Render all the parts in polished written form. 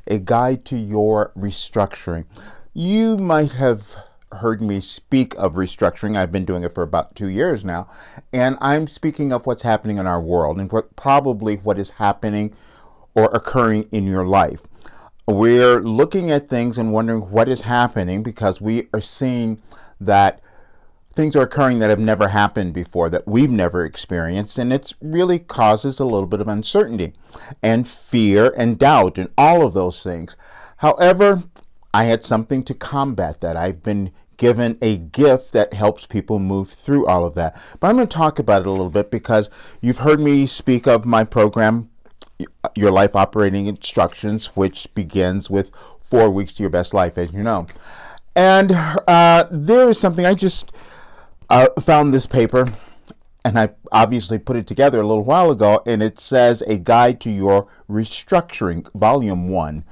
A Guide to Your Restructuring. You might have heard me speak of restructuring. I've been doing it for about 2 years now, and I'm speaking of what's happening in our world and what is happening or occurring in your life. We're looking at things and wondering what is happening because we are seeing that things are occurring that have never happened before, that we've never experienced, and it really causes a little bit of uncertainty and fear and doubt and all of those things. However, I had something to combat that. I've been given a gift that helps people move through all of that. But I'm going to talk about it a little bit because you've heard me speak of my program, Your Life Operating Instructions, which begins with 4 weeks to your best life, as you know. And there is something I just found this paper, and I obviously put it together a little while ago, and it says A Guide to Your Restructuring, Volume 1.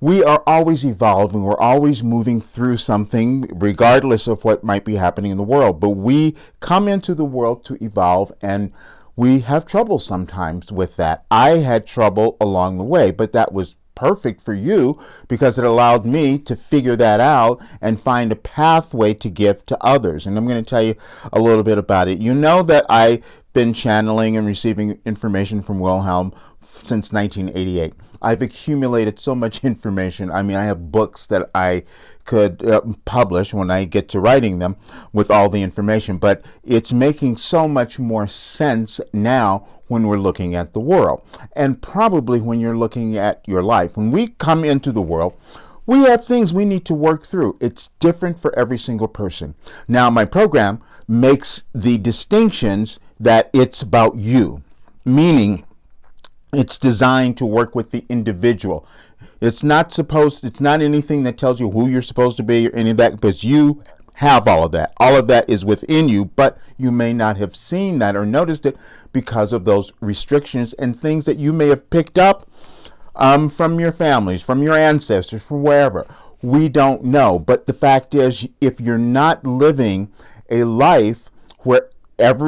We are always evolving. We're always moving through something, regardless of what might be happening in the world. But we come into the world to evolve, and we have trouble sometimes with that. I had trouble along the way, but that was perfect for you because it allowed me to figure that out and find a pathway to give to others. And I'm going to tell you a little bit about it. You know that I've been channeling and receiving information from Wilhelm since 1988. I've accumulated so much information. I mean, I have books that I could publish when I get to writing them with all the information, but it's making so much more sense now when we're looking at the world, and probably when you're looking at your life. When we come into the world, we have things we need to work through. It's different for every single person. Now, my program makes the distinctions that it's about you, meaning it's designed to work with the individual. It's not anything that tells you who you're supposed to be or any of that, because you have all of that. All of that is within you, but you may not have seen that or noticed it because of those restrictions and things that you may have picked up from your families, from your ancestors, from wherever. We don't know. But the fact is, if you're not living a life where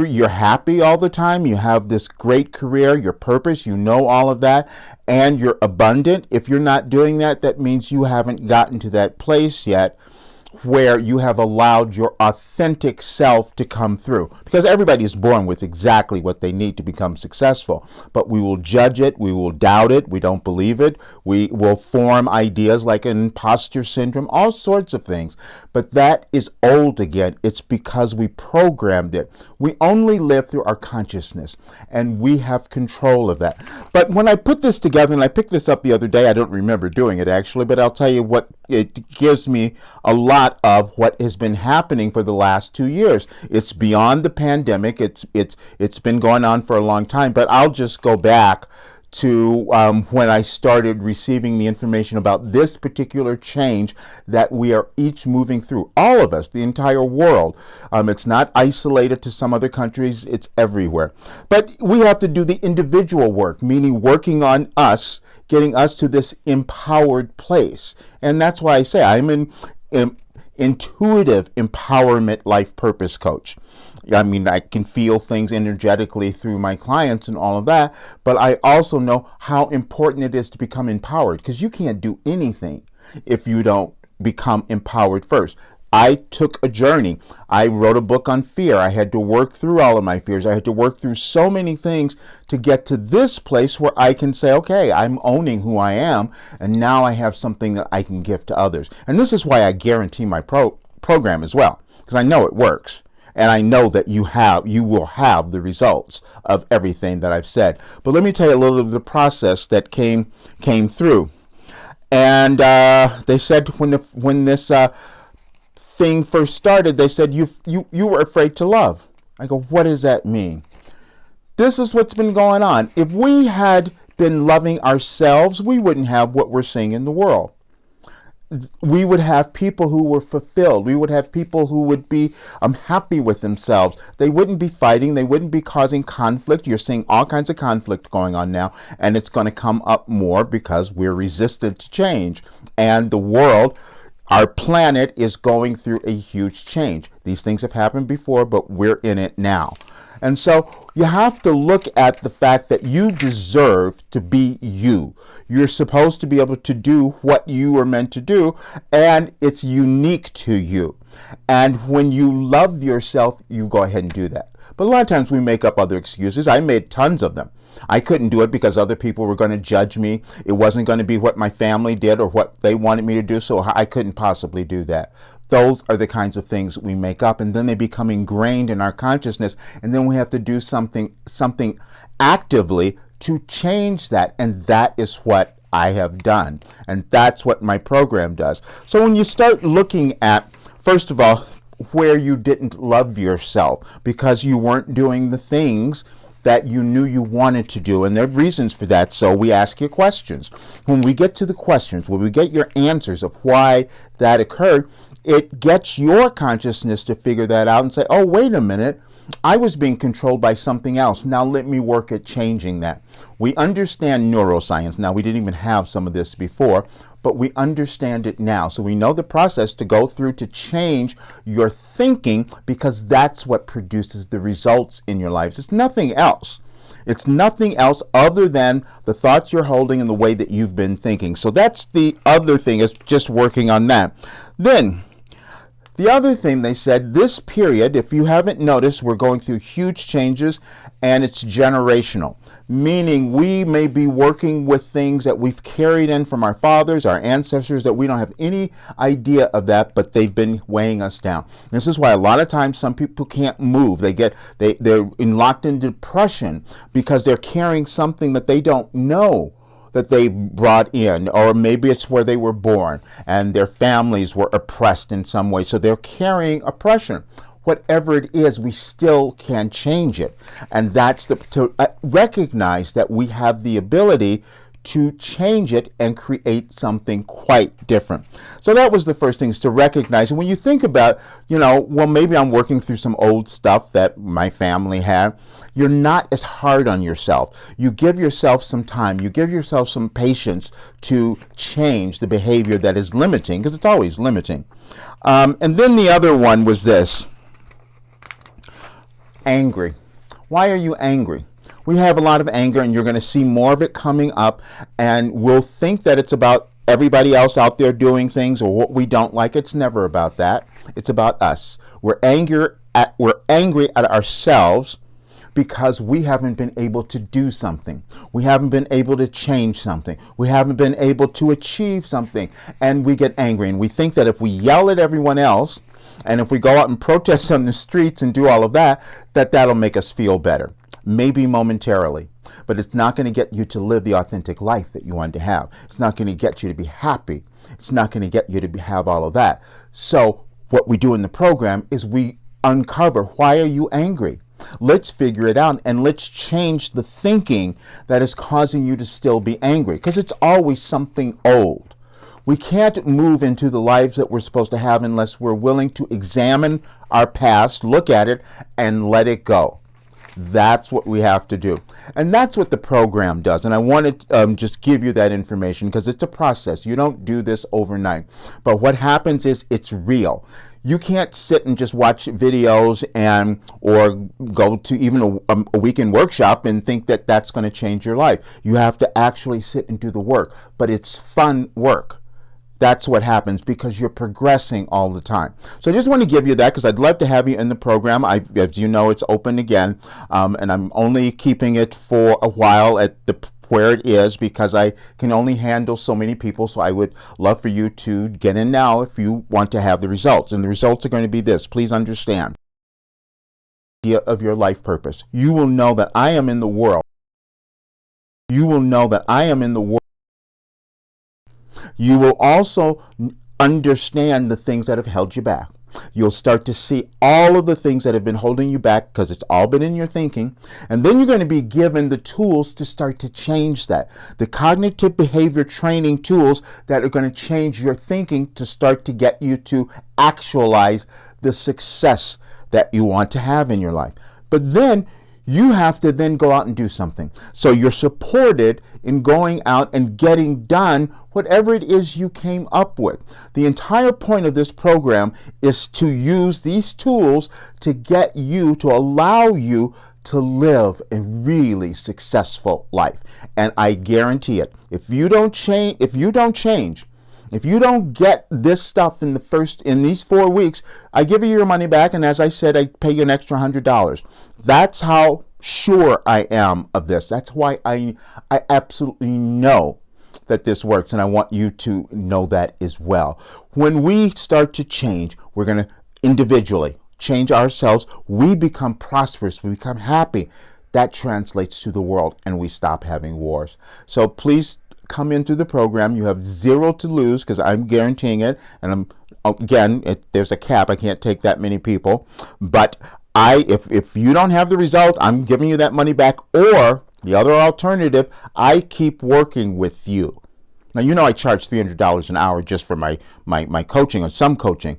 you're happy all the time, you have this great career, your purpose, you know all of that, and you're abundant. If you're not doing that, that means you haven't gotten to that place yet where you have allowed your authentic self to come through. Because everybody is born with exactly what they need to become successful. But we will judge it, we will doubt it, we don't believe it, we will form ideas like an imposter syndrome, all sorts of things. But that is old again. It's because we programmed it. We only live through our consciousness, and we have control of that. But when I put this together, and I picked this up the other day, I don't remember doing it actually, but I'll tell you what, it gives me a lot of what has been happening for the last 2 years. It's beyond the pandemic. It's been going on for a long time, but I'll just go back to when I started receiving the information about this particular change that we are each moving through. All of us, the entire world. It's not isolated to some other countries, it's everywhere. But we have to do the individual work, meaning working on us, getting us to this empowered place. And that's why I say I'm an intuitive empowerment life purpose coach. I mean, I can feel things energetically through my clients and all of that, but I also know how important it is to become empowered, because you can't do anything if you don't become empowered first. I took a journey. I wrote a book on fear. I had to work through all of my fears. I had to work through so many things to get to this place where I can say, okay, I'm owning who I am, and now I have something that I can give to others. And this is why I guarantee my program as well, because I know it works. And I know that you will have the results of everything that I've said. But let me tell you a little of the process that came through. And they said when this thing first started, they said you were afraid to love. I go, what does that mean? This is what's been going on. If we had been loving ourselves, we wouldn't have what we're seeing in the world. We would have people who were fulfilled. We would have people who would be happy with themselves. They wouldn't be fighting. They wouldn't be causing conflict. You're seeing all kinds of conflict going on now, and it's going to come up more because we're resistant to change. And the world, Our planet is going through a huge change. These things have happened before, but we're in it now. And so you have to look at the fact that you deserve to be you. You're supposed to be able to do what you were meant to do, and it's unique to you. And when you love yourself, you go ahead and do that. But a lot of times we make up other excuses. I made tons of them. I couldn't do it because other people were going to judge me. It wasn't going to be what my family did or what they wanted me to do, so I couldn't possibly do that. Those are the kinds of things we make up, and then they become ingrained in our consciousness, and then we have to do something actively to change that, and that is what I have done, and that's what my program does. So when you start looking at, first of all, where you didn't love yourself because you weren't doing the things that you knew you wanted to do, and there are reasons for that, so we ask you questions. When we get to the questions, when we get your answers of why that occurred, it gets your consciousness to figure that out and say, oh, wait a minute, I was being controlled by something else. Now let me work at changing that. We understand neuroscience. Now, we didn't even have some of this before, but we understand it now. So we know the process to go through to change your thinking, because that's what produces the results in your lives. It's nothing else. It's nothing else other than the thoughts you're holding and the way that you've been thinking. So that's the other thing, is just working on that. Then, the other thing they said, this period, if you haven't noticed, we're going through huge changes, and it's generational, meaning we may be working with things that we've carried in from our fathers, our ancestors, that we don't have any idea of that, but they've been weighing us down. This is why a lot of times some people can't move. They're locked in depression because they're carrying something that they don't know that they brought in, or maybe it's where they were born and their families were oppressed in some way, so they're carrying oppression. Whatever it is, we still can change it, and that's to recognize that we have the ability to change it and create something quite different. So that was the first thing, is to recognize. And when you think about, well, maybe I'm working through some old stuff that my family had, you're not as hard on yourself. You give yourself some time. You give yourself some patience to change the behavior that is limiting, because it's always limiting. And then the other one was this: angry. Why are you angry? We have a lot of anger, and you're going to see more of it coming up, and we'll think that it's about everybody else out there doing things or what we don't like. It's never about that. It's about us. We're angry at ourselves because we haven't been able to do something. We haven't been able to change something. We haven't been able to achieve something, and we get angry, and we think that if we yell at everyone else and if we go out and protest on the streets and do all of that, that'll make us feel better. Maybe momentarily, but it's not going to get you to live the authentic life that you want to have. It's not going to get you to be happy. It's not going to get you to have all of that. So what we do in the program is we uncover, why are you angry? Let's figure it out, and let's change the thinking that is causing you to still be angry, because it's always something old. We can't move into the lives that we're supposed to have unless we're willing to examine our past, look at it, and let it go. That's what we have to do. And that's what the program does. And I want to just give you that information, because it's a process. You don't do this overnight. But what happens is it's real. You can't sit and just watch videos or go to even a weekend workshop and think that that's going to change your life. You have to actually sit and do the work. But it's fun work. That's what happens, because you're progressing all the time. So I just want to give you that, because I'd love to have you in the program. As you know, it's open again, and I'm only keeping it for a while at where it is, because I can only handle so many people. So I would love for you to get in now if you want to have the results. And the results are going to be this. Please understand the idea of your life purpose. You will know that I am in the world. You will know that I am in the world. You will also understand the things that have held you back. You'll start to see all of the things that have been holding you back, because it's all been in your thinking. And then you're going to be given the tools to start to change that. The cognitive behavior training tools that are going to change your thinking to start to get you to actualize the success that you want to have in your life. But then You have to then go out and do something. So you're supported in going out and getting done whatever it is you came up with. The entire point of this program is to use these tools to get you, to allow you to live a really successful life. And I guarantee it, if you don't change, if you don't get this stuff in these 4 weeks, I give you your money back, and as I said, I pay you an extra $100. That's how sure I am of this. That's why I absolutely know that this works, and I want you to know that as well. When we start to change, we're going to individually change ourselves. We become prosperous. We become happy. That translates to the world, and we stop having wars. So please come into the program. You have zero to lose because I'm guaranteeing it. And there's a cap. I can't take that many people. But if you don't have the result, I'm giving you that money back. Or the other alternative, I keep working with you. Now, you know I charge $300 an hour just for my coaching, or some coaching.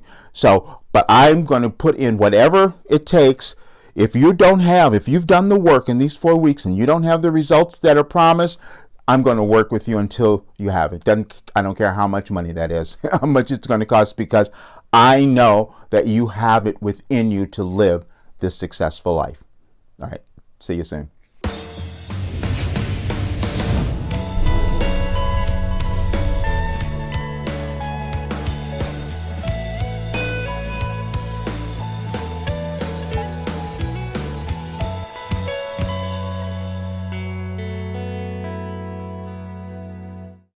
But I'm going to put in whatever it takes. If you've done the work in these 4 weeks and you don't have the results that are promised, I'm going to work with you until you have it. I don't care how much money that is, how much it's going to cost, because I know that you have it within you to live this successful life. All right. See you soon.